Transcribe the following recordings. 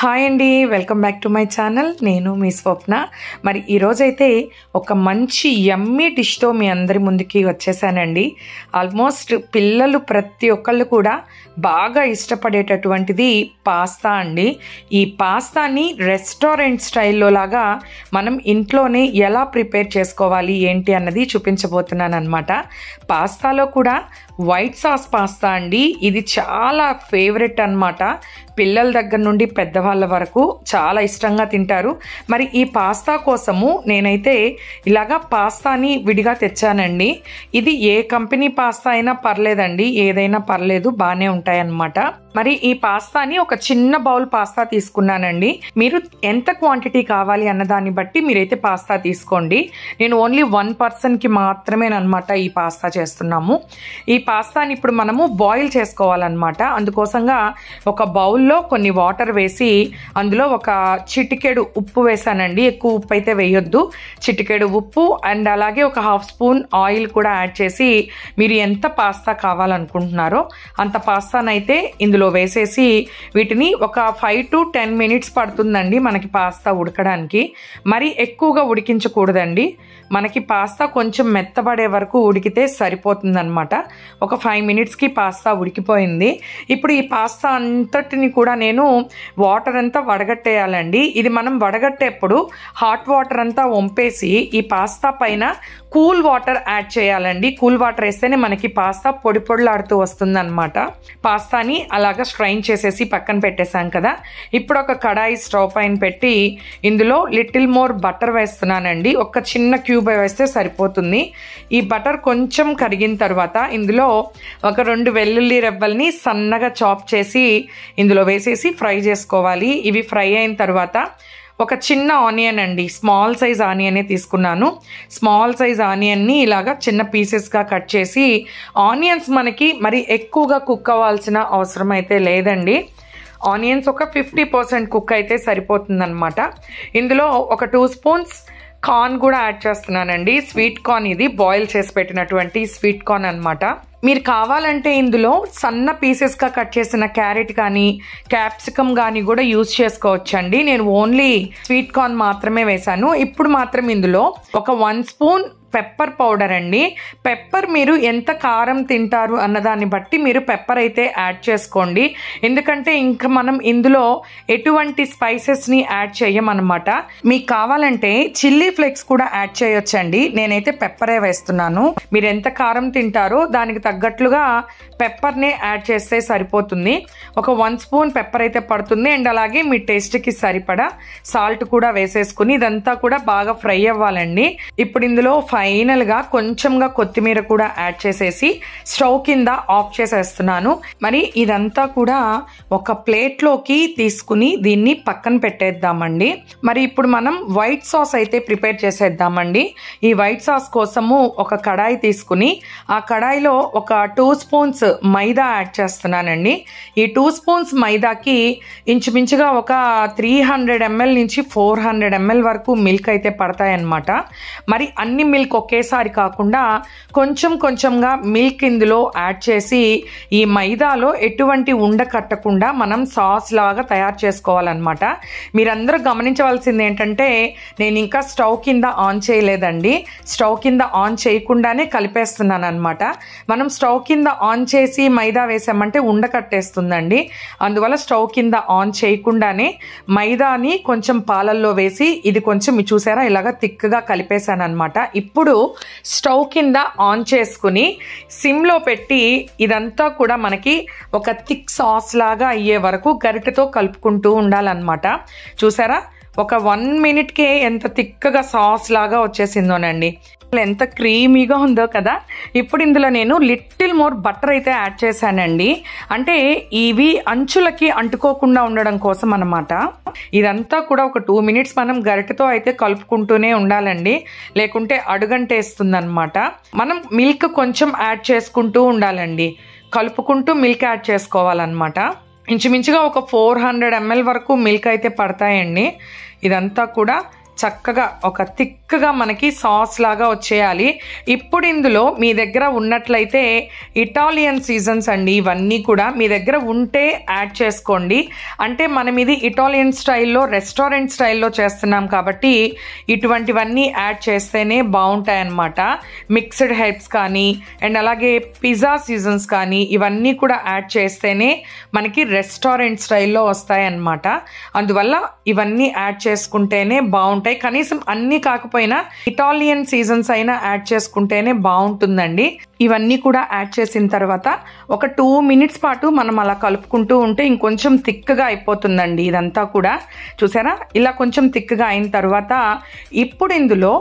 Hi అండి, welcome back to my channel. నేను మీ స్వప్న. మరి ఈరోజైతే ఒక మంచి యమ్మీ డిష్తో మీ అందరి ముందుకి వచ్చేసానండి. ఆల్మోస్ట్ పిల్లలు ప్రతి ఒక్కళ్ళు కూడా బాగా ఇష్టపడేటటువంటిది పాస్తా అండి. ఈ పాస్తాని రెస్టారెంట్ స్టైల్లో లాగా మనం ఇంట్లోనే ఎలా ప్రిపేర్ చేసుకోవాలి ఏంటి అన్నది చూపించబోతున్నాను అనమాట. పాస్తాలో కూడా వైట్ సాస్ పాస్తా అండి. ఇది చాలా ఫేవరెట్ అన్నమాట. పిల్లల దగ్గర నుండి పెద్దవాళ్ళ వరకు చాలా ఇష్టంగా తింటారు. మరి ఈ పాస్తా కోసము నేనైతే ఇలాగా పాస్తాని విడిగా తెచ్చానండి. ఇది ఏ కంపెనీ పాస్తా అయినా పర్లేదండి, ఏదైనా పర్లేదు, బాగానే ఉంటాయన్నమాట. మరి ఈ పాస్తాని ఒక చిన్న బౌల్ పాస్తా తీసుకున్నానండి. మీరు ఎంత క్వాంటిటీ కావాలి అన్న దాన్ని బట్టి మీరైతే పాస్తా తీసుకోండి. నేను ఓన్లీ 1 పర్సన్కి మాత్రమేనమాట ఈ పాస్తా చేస్తున్నాము. ఈ పాస్తాని ఇప్పుడు మనము బాయిల్ చేసుకోవాలన్నమాట. అందుకోసంగా ఒక బౌల్లో కొన్ని వాటర్ వేసి అందులో ఒక చిటికెడు ఉప్పు వేసానండి. ఎక్కువ ఉప్పు అయితే వేయొద్దు, చిటికెడు ఉప్పు అండ్ అలాగే ఒక 1/2 స్పూన్ ఆయిల్ కూడా యాడ్ చేసి మీరు ఎంత పాస్తా కావాలనుకుంటున్నారో అంత పాస్తానైతే ఇందులో వేసేసి వీటిని ఒక 5 to 10 minutes పడుతుందండి మనకి పాస్తా ఉడకడానికి. మరి ఎక్కువగా ఉడికించకూడదండి. మనకి పాస్తా కొంచెం మెత్తబడే వరకు ఉడికితే సరిపోతుందన్నమాట. ఒక 5 minutesకి పాస్తా ఉడికిపోయింది. ఇప్పుడు ఈ పాస్తా అంతటిని కూడా నేను వాటర్ అంతా వడగట్టేయాలండి. ఇది మనం వడగట్టేప్పుడు హాట్ వాటర్ అంతా వంపేసి ఈ పాస్తా పైన కూల్ వాటర్ యాడ్ చేయాలండి. కూల్ వాటర్ వేస్తేనే మనకి పాస్తా పొడి పొడిలాడుతూ వస్తుందన్నమాట. పాస్తాని అలాగా స్ట్రైన్ చేసేసి పక్కన పెట్టేసాం కదా. ఇప్పుడు ఒక కడాయి స్టవ్ పైన పెట్టి ఇందులో లిటిల్ మోర్ బటర్ వేస్తున్నానండి. ఒక చిన్న క్యూబ్ వేస్తే సరిపోతుంది. ఈ బటర్ కొంచెం కరిగిన తర్వాత ఇందులో ఒక 2 వెల్లుల్లి రెబ్బల్ని సన్నగా చాప్ చేసి ఇందులో వేసేసి ఫ్రై చేసుకోవాలి. ఇవి ఫ్రై అయిన తర్వాత ఒక చిన్న ఆనియన్ అండి, స్మాల్ సైజ్ ఆనియనే తీసుకున్నాను. స్మాల్ సైజ్ ఆనియన్ని ఇలాగా చిన్న పీసెస్గా కట్ చేసి, ఆనియన్స్ మనకి మరి ఎక్కువగా కుక్ అవ్వాల్సిన అవసరం అయితే లేదండి. ఆనియన్స్ ఒక 50% కుక్ అయితే సరిపోతుందన్నమాట. ఇందులో ఒక 2 స్పూన్స్ కార్న్ కూడా యాడ్ చేస్తున్నానండి. స్వీట్ కార్న్, ఇది బాయిల్ చేసి పెట్టినటువంటి స్వీట్ కార్న్ అన్నమాట. మీరు కావాలంటే ఇందులో సన్న పీసెస్గా కట్ చేసిన క్యారెట్ కానీ క్యాప్సికమ్ కానీ కూడా యూజ్ చేసుకోవచ్చండి. నేను ఓన్లీ స్వీట్ కార్న్ మాత్రమే వేశాను. ఇప్పుడు మాత్రం ఇందులో ఒక 1 స్పూన్ పెప్పర్ పౌడర్ అండి. పెప్పర్ మీరు ఎంత కారం తింటారు అన్నదాన్ని బట్టి మీరు పెప్పర్ అయితే యాడ్ చేసుకోండి. ఎందుకంటే ఇంకా మనం ఇందులో ఎటువంటి స్పైసెస్ని యాడ్ చేయమన్నమాట. మీకు కావాలంటే చిల్లీ ఫ్లేక్స్ కూడా యాడ్ చేయొచ్చండి. నేనైతే పెప్పరే వేస్తున్నాను. మీరు ఎంత కారం తింటారో దానికి తగ్గట్లుగా పెప్పర్నే యాడ్ చేస్తే సరిపోతుంది. ఒక 1 స్పూన్ పెప్పర్ అయితే పడుతుంది. అండ్ అలాగే మీ టేస్ట్కి సరిపడా సాల్ట్ కూడా వేసేసుకుని ఇదంతా కూడా బాగా ఫ్రై అవ్వాలండి. ఇప్పుడు ఇందులో ఫైనల్గా కొంచెంగా కొత్తిమీర కూడా యాడ్ చేసేసి స్టవ్ కింద ఆఫ్ చేసేస్తున్నాను. మరి ఇదంతా కూడా ఒక ప్లేట్లోకి తీసుకుని దీన్ని పక్కన పెట్టేద్దామండి. మరి ఇప్పుడు మనం వైట్ సాస్ అయితే ప్రిపేర్ చేసేద్దామండి. ఈ వైట్ సాస్ కోసము ఒక కడాయి తీసుకుని ఆ కడాయిలో ఒక 2 స్పూన్స్ మైదా యాడ్ చేస్తున్నానండి. ఈ 2 స్పూన్స్ మైదాకి ఇంచుమించుగా ఒక 300 ml నుంచి 400 ml వరకు మిల్క్ అయితే పడతాయన్నమాట. మరి అన్ని మిల్క్ ఒకేసారి కాకుండా కొంచెం కొంచెంగా మిల్క్ ఇందులో యాడ్ చేసి ఈ మైదాలో ఎటువంటి ఉండ కట్టకుండా మనం సాస్ లాగా తయారు చేసుకోవాలన్నమాట. మీరందరూ గమనించవలసింది ఏంటంటే నేను ఇంకా స్టవ్ కింద ఆన్ చేయలేదండి. స్టవ్ కింద ఆన్ చేయకుండానే కలిపేస్తున్నాను అనమాట. మనం స్టవ్ కింద ఆన్ చేసి మైదా వేసామంటే ఉండ కట్టేస్తుందండి. అందువల్ల స్టవ్ కింద ఆన్ చేయకుండానే మైదాని కొంచెం పాలల్లో వేసి ఇది కొంచెం చూసారా ఇలాగా థిక్గా కలిపేశాను అనమాట. ఇప్పుడు స్టవ్ కింద ఆన్ చేసుకుని సిమ్లో పెట్టి ఇదంతా కూడా మనకి ఒక థిక్ సాస్ లాగా అయ్యే వరకు గరిటెతో కలుపుకుంటూ ఉండాలన్నమాట. చూసారా ఒక 1 minute ఎంత థిక్గా సాస్ లాగా వచ్చేసిందోనండి. ఎంత క్రీమీగా ఉందో కదా. ఇప్పుడు ఇందులో నేను లిటిల్ మోర్ బటర్ అయితే యాడ్ చేశానండి. అంటే ఇవి అంచులకి అంటుకోకుండా ఉండడం కోసం అన్నమాట. ఇదంతా కూడా ఒక 2 minutes మనం గరిటెతో అయితే కలుపుకుంటూనే ఉండాలండి, లేకుంటే అడుగంటేస్తుందన్నమాట. మనం మిల్క్ కొంచెం యాడ్ చేసుకుంటూ ఉండాలండి, కలుపుకుంటూ మిల్క్ యాడ్ చేసుకోవాలన్నమాట. ఇంచుమించుగా ఒక 400 ml వరకు మిల్క్ అయితే పడతాయండి. ఇదంతా కూడా చక్కగా ఒక థిక్గా మనకి సాస్ లాగా వచ్చేయాలి. ఇప్పుడు ఇందులో మీ దగ్గర ఉన్నట్లయితే ఇటాలియన్ సీజన్స్ అండి, ఇవన్నీ కూడా మీ దగ్గర ఉంటే యాడ్ చేసుకోండి. అంటే మనం ఇది ఇటాలియన్ స్టైల్లో రెస్టారెంట్ స్టైల్లో చేస్తున్నాం కాబట్టి ఇటువంటివన్నీ యాడ్ చేస్తేనే బాగుంటాయి అన్నమాట. మిక్స్డ్ హెర్బ్స్ కానీ అండ్ అలాగే పిజ్జా సీజన్స్ కానీ ఇవన్నీ కూడా యాడ్ చేస్తేనే మనకి రెస్టారెంట్ స్టైల్లో వస్తాయి అన్నమాట. అందువల్ల ఇవన్నీ యాడ్ చేసుకుంటేనే బాగుంటాయి. కనీసం అన్ని కాకపోయినా ఇటాలియన్ సీజన్స్ అయినా యాడ్ చేసుకుంటేనే బాగుంటుందండి. ఇవన్నీ కూడా యాడ్ చేసిన తర్వాత ఒక 2 minutes పాటు మనం అలా కలుపుకుంటూ ఉంటే ఇంకొంచెం థిక్గా అయిపోతుందండి ఇదంతా కూడా. చూసారా, ఇలా కొంచెం థిక్గా అయిన తర్వాత ఇప్పుడు ఇందులో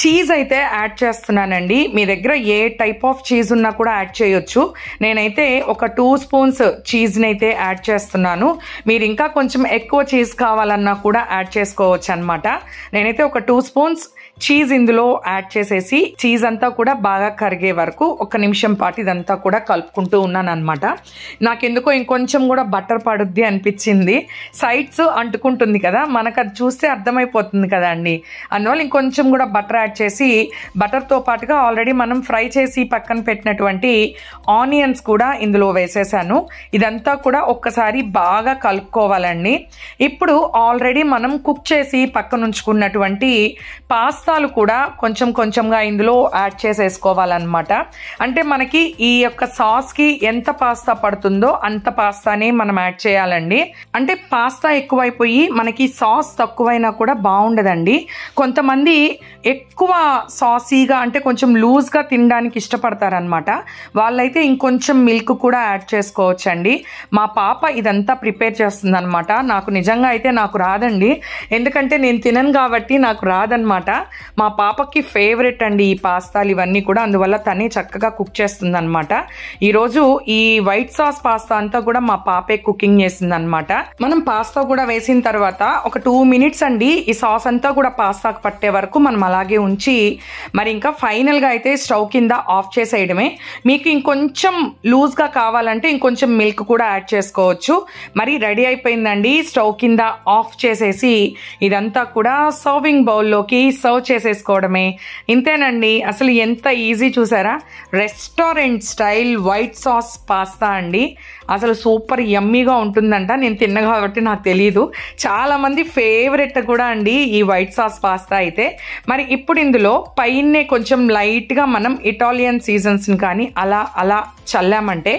చీజ్ అయితే యాడ్ చేస్తున్నానండి. మీ దగ్గర ఏ టైప్ ఆఫ్ చీజ్ ఉన్నా కూడా యాడ్ చేయొచ్చు. నేనైతే ఒక 2 spoons చీజ్ని అయితే యాడ్ చేస్తున్నాను. మీరు ఇంకా కొంచెం ఎక్కువ చీజ్ కావాలన్నా కూడా యాడ్ చేసుకోవచ్చు అనమాట. నేనైతే ఒక 2 spoons చీజ్ ఇందులో యాడ్ చేసేసి చీజ్ అంతా కూడా బాగా కరిగే వరకు 1 నిమిషం పాటు ఇదంతా కూడా కలుపుకుంటూ ఉన్నాను అనమాట. నాకెందుకో ఇంకొంచెం కూడా బటర్ పడుద్ది అనిపించింది. సైడ్స్ అంటుకుంటుంది కదా, మనకు అది చూస్తే అర్థమైపోతుంది కదా అండి. అందువల్ల ఇంకొంచెం కూడా బటర్ యాడ్ చేసి బటర్తో పాటుగా ఆల్రెడీ మనం ఫ్రై చేసి పక్కన పెట్టినటువంటి ఆనియన్స్ కూడా ఇందులో వేసేసాను. ఇదంతా కూడా ఒక్కసారి బాగా కలుపుకోవాలండి. ఇప్పుడు ఆల్రెడీ మనం కుక్ చేసి పక్కన ఉంచుకున్నటువంటి పాస్తాలు కూడా కొంచెం కొంచెంగా ఇందులో యాడ్ చేసేసుకోవాలన్నమాట. అంటే మనకి ఈ యొక్క సాస్కి ఎంత పాస్తా పడుతుందో అంత పాస్తానే మనం యాడ్ చేయాలండి. అంటే పాస్తా ఎక్కువైపోయి మనకి సాస్ తక్కువైనా కూడా బాగుండదండి. కొంతమంది ఎక్కువ సాసీగా అంటే కొంచెం లూజ్గా తినడానికి ఇష్టపడతారనమాట. వాళ్ళైతే ఇంకొంచెం మిల్క్ కూడా యాడ్ చేసుకోవచ్చండి. మా పాప ఇదంతా ప్రిపేర్ చేస్తుంది అనమాట. నాకు నిజంగా అయితే నాకు రాదండి, ఎందుకంటే నేను తినను కాబట్టి నాకు రాదనమాట. మా పాపకి ఫేవరెట్ అండి ఈ పాస్తాలు ఇవన్నీ కూడా, అందువల్ల తనే చక్కగా కుక్ చేస్తుంది అనమాట. ఈరోజు ఈ వైట్ సాస్ పాస్తా అంతా కూడా మా పాపే కుకింగ్ చేసింది అనమాట. మనం పాస్తా కూడా వేసిన తర్వాత ఒక 2 minutes అండి ఈ సాస్ అంతా కూడా పాస్తాకు పట్టే వరకు మనం అలాగే ఉంచి మరి ఇంకా ఫైనల్గా అయితే స్టవ్ కింద ఆఫ్ చేసేయడమే. మీకు ఇంకొంచెం లూజ్గా కావాలంటే ఇంకొంచెం మిల్క్ కూడా యాడ్ చేసుకోవచ్చు. మరి రెడీ అయిపోయిందండి. స్టవ్ కింద ఆఫ్ చేసేసి ఇదంతా కూడా సర్వింగ్ బౌల్లోకి సర్వ్ చేసేసుకోవడమే. ఇంతేనండి, అసలు ఎంత ఈజీ చూసారా. Restaurant style white sauce pasta అండి. అసలు సూపర్ యమ్మీగా ఉంటుందంట. నేను తిన్నా కాబట్టి నాకు తెలియదు, చాలామంది ఫేవరెట్ కూడా అండి ఈ వైట్ సాస్ పాస్తా అయితే. మరి ఇప్పుడు ఇందులో పైనే కొంచెం లైట్గా మనం ఇటాలియన్ సీజన్స్ని కానీ అలా అలా చల్లామంటే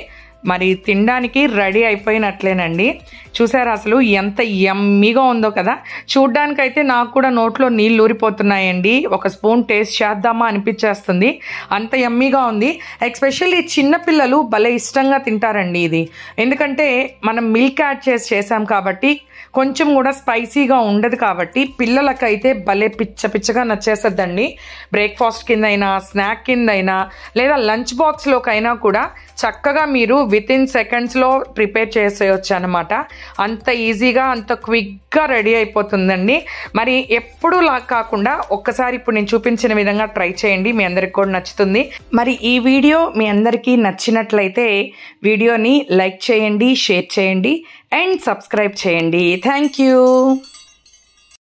మరి తినడానికి రెడీ అయిపోయినట్లేనండి. చూసారా అసలు ఎంత యమ్మీగా ఉందో కదా. చూడ్డానికైతే నాకు కూడా నోట్లో నీళ్ళు ఊరిపోతున్నాయండి. ఒక స్పూన్ టేస్ట్ చేద్దామా అనిపించేస్తుంది, అంత యమ్మీగా ఉంది. ఎస్పెషల్లీ చిన్నపిల్లలు భలే ఇష్టంగా తింటారండి ఇది. ఎందుకంటే మనం మిల్క్ యాడ్ చేసాం కాబట్టి కొంచెం కూడా స్పైసీగా ఉండదు కాబట్టి పిల్లలకైతే భలే పిచ్చగా నచ్చేస్తుందండి. బ్రేక్ఫాస్ట్ కింద అయినా స్నాక్ కింద అయినా లేదా లంచ్ బాక్స్లోకైనా కూడా చక్కగా మీరు వితిన్ సెకండ్స్లో ప్రిపేర్ చేసేయచ్చు అనమాట. అంత ఈజీగా అంత క్విక్గా రెడీ అయిపోతుందండి. మరి ఎప్పుడులా కాకుండా ఒక్కసారి ఇప్పుడు నేను చూపించిన విధంగా ట్రై చేయండి, మీ అందరికి కూడా నచ్చుతుంది. మరి ఈ వీడియో మీ అందరికీ నచ్చినట్లయితే వీడియోని లైక్ చేయండి, షేర్ చేయండి అండ్ సబ్స్క్రైబ్ చేయండి. Thank you.